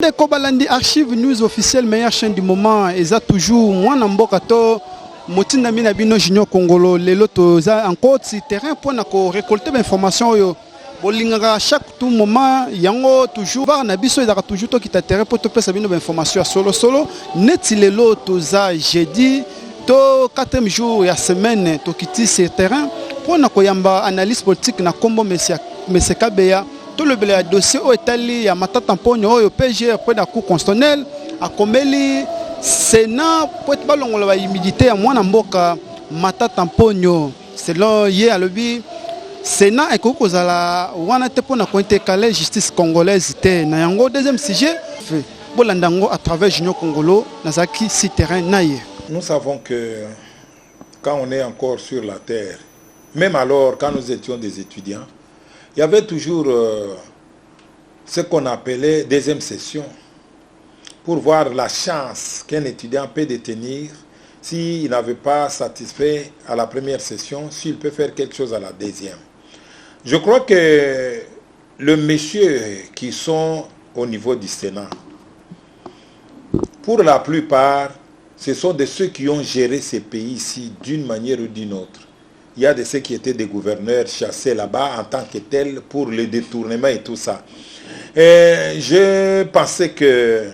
Ndeko balandi archive news officielle meilleure chaîne du moment eza toujours mwana mboka to motinda mina bino junior Congolo lelo toza encore si terrain pour na ko récolter l'information yo bolingaka chaque tout moment yango toujours ba na biso ezaka toujours to kita terrain pour to pesa bino information solo neti lelo toza jeudi to 4e jour ya semaine to kiti ce terrain pour na ko yamba analyse politique na kombo monsieur Kabeya. Tout le dossier au Italie, il y a Matata Mponyo, au PG, après la Cour constitutionnelle, à Komeli, Sénat, pour être ballon, la humidité à moi, Namboka, Matata Mponyo, selon hier à l'objet, Sénat et Kokozala, Wana Tepona, Kointe Calais, justice congolaise, Nayango, deuxième sujet, Bolandango à travers Junior Congolo, Nazaki, si terrain naïe. Nous savons que quand on est encore sur la terre, même alors, quand nous étions des étudiants, il y avait toujours ce qu'on appelait deuxième session pour voir la chance qu'un étudiant peut détenir s'il n'avait pas satisfait à la première session, s'il peut faire quelque chose à la deuxième. Je crois que les messieurs qui sont au niveau du Sénat, pour la plupart, ce sont de ceux qui ont géré ces pays ici d'une manière ou d'une autre. Il y a de ceux qui étaient des gouverneurs chassés là-bas en tant que tels pour le détournement et tout ça. Et je pensais que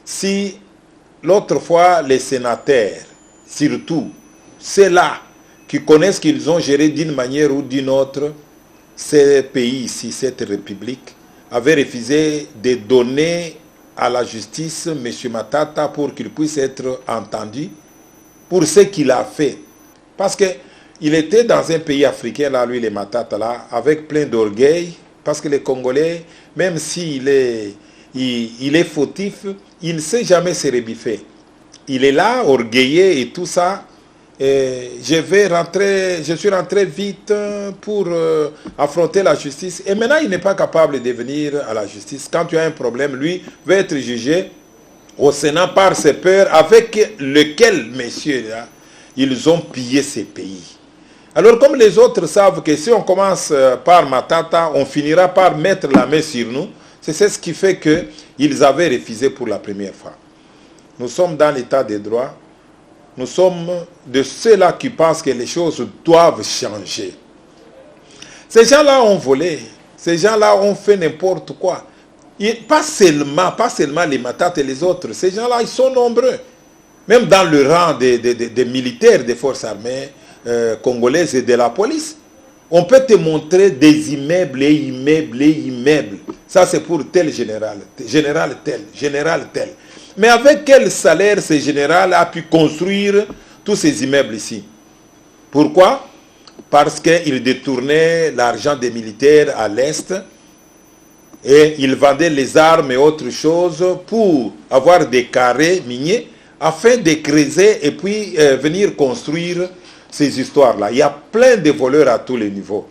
si l'autre fois les sénateurs, surtout ceux-là qui connaissent qu'ils ont géré d'une manière ou d'une autre ces pays ici, cette république, avaient refusé de donner à la justice M. Matata pour qu'il puisse être entendu pour ce qu'il a fait. Parce que il était dans un pays africain, là, lui, les Matata, là, avec plein d'orgueil, parce que les Congolais, même s'il est, il est fautif, il ne sait jamais se rebiffer. Il est là, orgueilleux et tout ça. Et je suis rentré vite pour affronter la justice. Et maintenant, il n'est pas capable de venir à la justice. Quand tu as un problème, lui veut être jugé au Sénat par ses pairs, avec lequel, messieurs, là, ils ont pillé ces pays. Alors comme les autres savent que si on commence par Matata, on finira par mettre la main sur nous, c'est ce qui fait qu'ils avaient refusé pour la première fois. Nous sommes dans l'état des droits, nous sommes de ceux-là qui pensent que les choses doivent changer. Ces gens-là ont volé, ces gens-là ont fait n'importe quoi. Pas seulement les Matata et les autres, ces gens-là ils sont nombreux. Même dans le rang des militaires des forces armées, congolaises et de la police, on peut te montrer des immeubles et immeubles et immeubles. Ça c'est pour tel général, général tel. Mais avec quel salaire ce général a pu construire tous ces immeubles ici? Pourquoi? Parce qu'il détournait l'argent des militaires à l'Est et il vendait les armes et autres choses pour avoir des carrés miniers afin de creuser et puis venir construire ces histoires-là. Il y a plein de voleurs à tous les niveaux.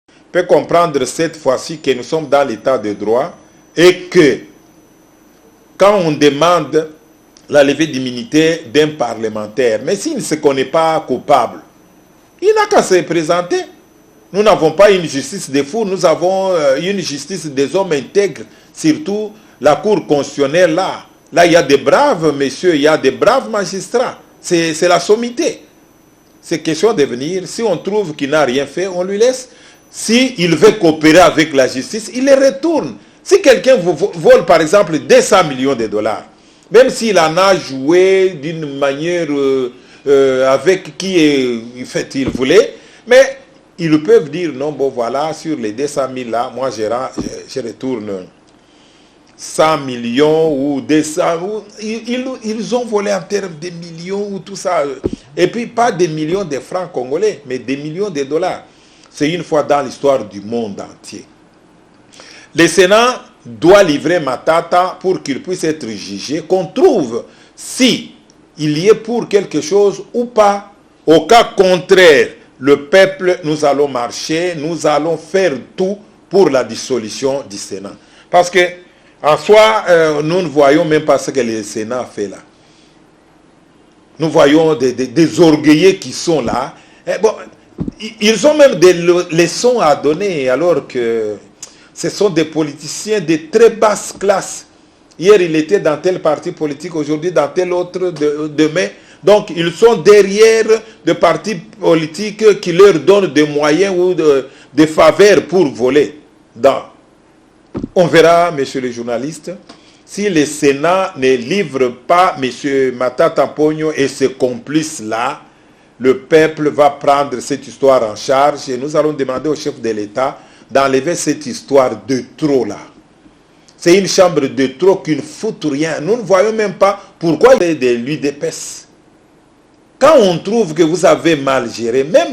On peut comprendre cette fois-ci que nous sommes dans l'état de droit et que quand on demande la levée d'immunité d'un parlementaire, mais s'il ne se connaît pas coupable, il n'a qu'à se présenter. Nous n'avons pas une justice des fous, nous avons une justice des hommes intègres, surtout la Cour constitutionnelle là. Là, il y a des braves messieurs, il y a des braves magistrats. C'est la sommité. C'est question de venir. Si on trouve qu'il n'a rien fait, on lui laisse. S'il veut coopérer avec la justice, il les retourne. Si quelqu'un vous vole, par exemple, 200 millions de dollars, même s'il en a joué d'une manière avec qui il voulait, mais ils peuvent dire, non, bon voilà, sur les 200 000 là, moi je retourne 100 millions ou 200, ils ont volé en termes de millions ou tout ça. Et puis pas des millions de francs congolais, mais des millions de dollars. C'est une fois dans l'histoire du monde entier. Le Sénat doit livrer Matata pour qu'il puisse être jugé, qu'on trouve si il y est pour quelque chose ou pas. Au cas contraire, le peuple, nous allons marcher, nous allons faire tout pour la dissolution du Sénat. Parce que en soi, nous ne voyons même pas ce que le Sénat fait là. Nous voyons des orgueilleux qui sont là. Et bon, ils ont même des leçons à donner alors que ce sont des politiciens de très basse classe. Hier, il était dans tel parti politique, aujourd'hui dans tel autre, demain. Donc, ils sont derrière des partis politiques qui leur donnent des moyens ou des faveurs pour voler. On verra, messieurs les journalistes, si le Sénat ne livre pas M. Matata Ponyo et ses complices-là, le peuple va prendre cette histoire en charge et nous allons demander au chef de l'État d'enlever cette histoire de trop-là. C'est une chambre de trop qui ne fout rien. Nous ne voyons même pas pourquoi il y a de l'UDPS. Quand on trouve que vous avez mal géré, même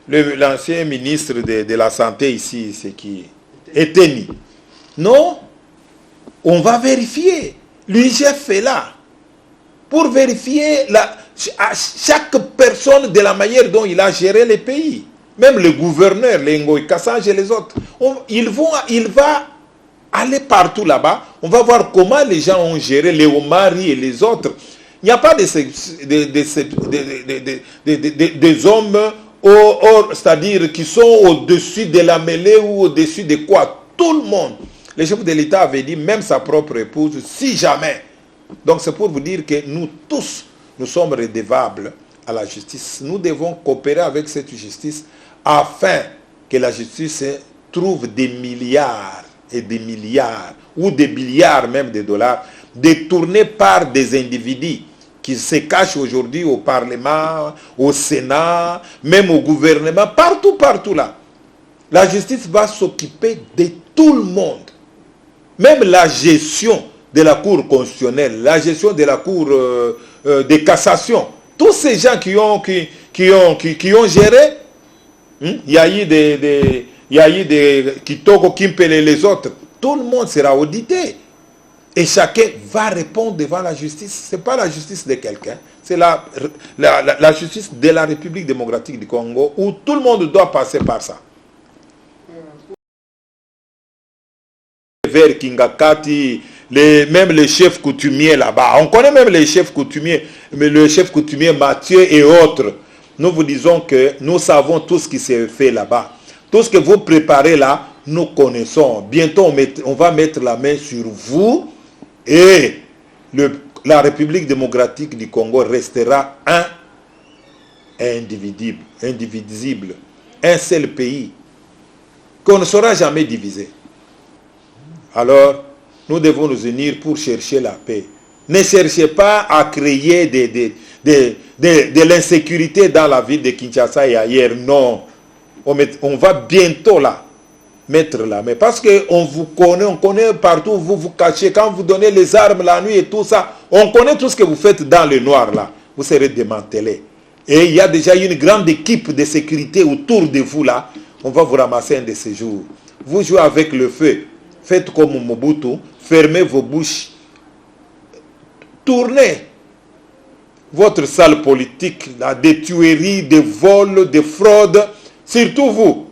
l'ancien ministre de la Santé ici, c'est qui Eteni. Non, on va vérifier. L'UIGF est là pour vérifier chaque personne de la manière dont il a géré le pays. Même le gouverneur, les Ngoï Kassange et les autres. Il va aller partout là-bas. On va voir comment les gens ont géré les Omari et les autres. Il n'y a pas des hommes, c'est-à-dire qui sont au-dessus de la mêlée ou au-dessus de quoi. Tout le monde. Le chef de l'État avait dit, même sa propre épouse, si jamais. Donc c'est pour vous dire que nous tous, nous sommes redevables à la justice. Nous devons coopérer avec cette justice afin que la justice trouve des milliards et des milliards, ou des milliards même de dollars, détournés par des individus qui se cachent aujourd'hui au Parlement, au Sénat, même au gouvernement, partout là. La justice va s'occuper de tout le monde. Même la gestion de la Cour constitutionnelle, la gestion de la Cour de cassation, tous ces gens qui ont géré, il y a eu des Kitoko, Kimpele et les autres, tout le monde sera audité. Et chacun va répondre devant la justice. Ce n'est pas la justice de quelqu'un, c'est la justice de la République démocratique du Congo où tout le monde doit passer par ça. Vers Kingakati, même les chefs coutumiers là-bas. On connaît même les chefs coutumiers, mais le chef coutumier Mathieu et autres. Nous vous disons que nous savons tout ce qui s'est fait là-bas. Tout ce que vous préparez là, nous connaissons. Bientôt, on va mettre la main sur vous et la République démocratique du Congo restera indivisible, un seul pays qu'on ne saura jamais diviser. Alors, nous devons nous unir pour chercher la paix. Ne cherchez pas à créer de l'insécurité dans la ville de Kinshasa et ailleurs. Non. On va bientôt là mettre la main. Parce qu'on vous connaît, on connaît partout où vous vous cachez. Quand vous donnez les armes la nuit et tout ça, on connaît tout ce que vous faites dans le noir là. Vous serez démantelés. Et il y a déjà une grande équipe de sécurité autour de vous là. On va vous ramasser un de ces jours. Vous jouez avec le feu. Faites comme Mobutu. Fermez vos bouches. Tournez votre salle politique là, des tueries, des vols, des fraudes. Surtout vous.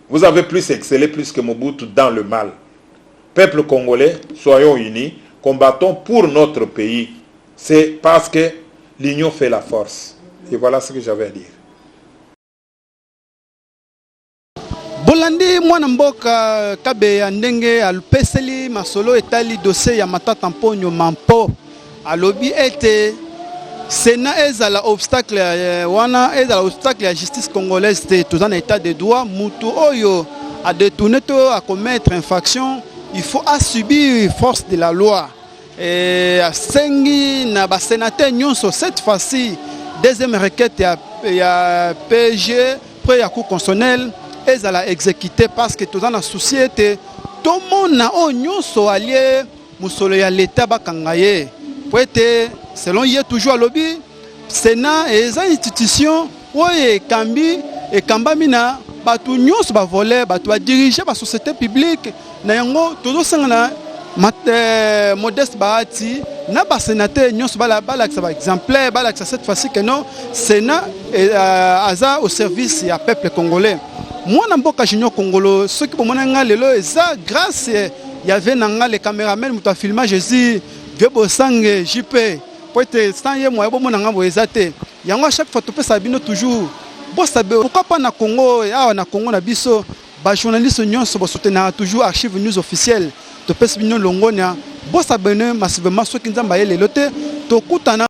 Vous avez plus excellé plus que Mobutu dans le mal. Peuple congolais, soyons unis, combattons pour notre pays. C'est parce que l'union fait la force. Et voilà ce que j'avais à dire. Bolandi mwana mboka kabe ya ndenge alupeseli masolo etali dossier ya Matata Ponyo Mampo alobi ete Sénat ezala obstacle wana ezala obstacle ya justice congolaise te toza na état de droit mutu oyo a détourné to à commettre infraction il faut subir force de la loi et sengi na ba sénateur nyonso cette fois-ci deuxième requête ya PG près ya cour constitutionnelle ezala exécuté parce que toza na société tout monde na o nyonso allié musolo ya l'état bakanga ye po ete selon yé toujours à lobby Sénat et les institutions oye kambi et kambami na batu nyonso ba voler batu ba diriger ba société publique na yango todo sangana Modeste Bahati na ba sénateur nyonso bala ça va exemplaire bala cette fois-ci que non Sénat aza au service ya peuple congolais. Moi na mboka junior congolo ceux qui pomona nga lelo eza grâce il y avait nanga les caméramans muta filmage Jésus Vebo Sange JP peut-être sans yé moi bon nanga boezate yango chaque fois topesa bino toujours bo sabe pourquoi pas na Congo ya na Congo na biso bajournaliste nyonso basoutenaka toujours archive news officielle topesi bino longonia bosabone massivement soki nzambe aye lelo te tokutana